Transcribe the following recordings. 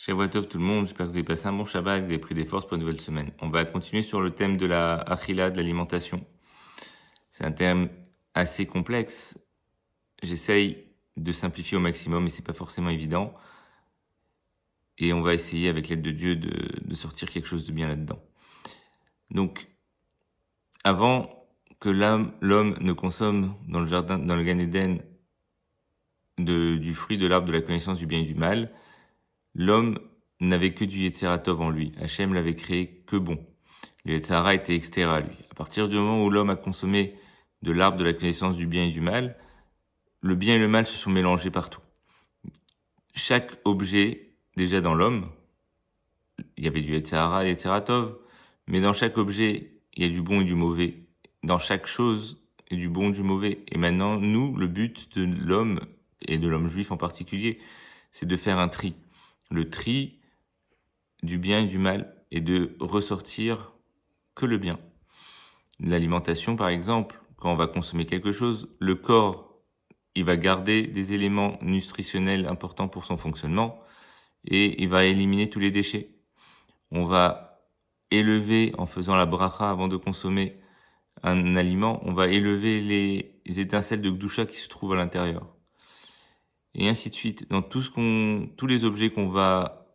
Shavua Tov tout le monde, j'espère que vous avez passé un bon Shabbat, que vous avez pris des forces pour une nouvelle semaine. On va continuer sur le thème de la achila, de l'alimentation. C'est un thème assez complexe. J'essaye de simplifier au maximum, mais c'est pas forcément évident. Et on va essayer, avec l'aide de Dieu, de sortir quelque chose de bien là-dedans. Donc, avant que l'homme ne consomme dans le jardin, dans le Gan Eden, du fruit de l'arbre de la connaissance du bien et du mal, l'homme n'avait que du Yetzer Hara Tov en lui. Hachem l'avait créé que bon. Le Yetzer Hara était extérieur à lui. À partir du moment où l'homme a consommé de l'arbre de la connaissance du bien et du mal, le bien et le mal se sont mélangés partout. Chaque objet, déjà dans l'homme, il y avait du Yetzer Hara et Yetzer Hara Tov, mais dans chaque objet, il y a du bon et du mauvais. Dans chaque chose, il y a du bon et du mauvais. Et maintenant, nous, le but de l'homme, et de l'homme juif en particulier, c'est de faire un tri. Le tri du bien et du mal, et de ressortir que le bien. L'alimentation, par exemple, quand on va consommer quelque chose, le corps, il va garder des éléments nutritionnels importants pour son fonctionnement, et il va éliminer tous les déchets. On va élever, en faisant la bracha avant de consommer un aliment, on va élever les étincelles de Gdusha qui se trouvent à l'intérieur. Et ainsi de suite. Dans tous les objets qu'on va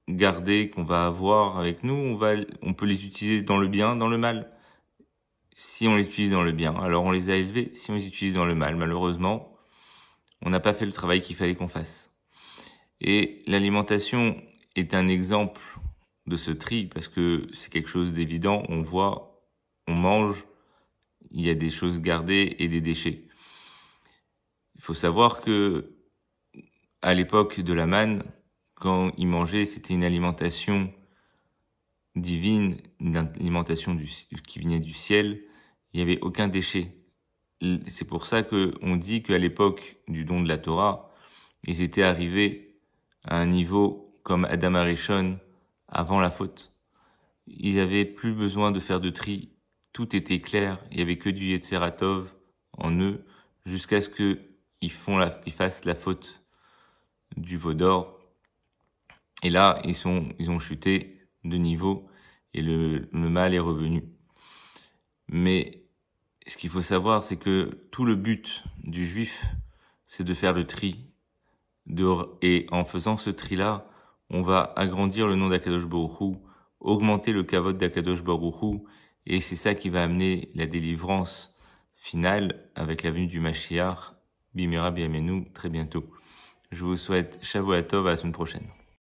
garder, qu'on va avoir avec nous, on peut les utiliser dans le bien, dans le mal. Si on les utilise dans le bien, alors on les a élevés. Si on les utilise dans le mal, malheureusement, on n'a pas fait le travail qu'il fallait qu'on fasse. Et l'alimentation est un exemple de ce tri, parce que c'est quelque chose d'évident. On voit, on mange, il y a des choses gardées et des déchets. Il faut savoir que à l'époque de la manne, quand ils mangeaient, c'était une alimentation divine, une alimentation qui venait du ciel. Il n'y avait aucun déchet. C'est pour ça qu'on dit qu'à l'époque du don de la Torah, ils étaient arrivés à un niveau comme Adam Arishon avant la faute. Ils n'avaient plus besoin de faire de tri. Tout était clair. Il n'y avait que du Yetzer Hara Tov en eux jusqu'à ce qu'ils fassent la faute du veau d'or. Et là, ils ont chuté de niveau et le mal est revenu. Mais ce qu'il faut savoir, c'est que tout le but du juif, c'est de faire le tri. Et en faisant ce tri-là, on va agrandir le nom d'Akadosh Baruch Hu, augmenter le kavod d'Akadosh Baruch Hu, et c'est ça qui va amener la délivrance finale avec la venue du Mashiach, Bimira Biamenu, très bientôt. Je vous souhaite Shavua Tov, à la semaine prochaine.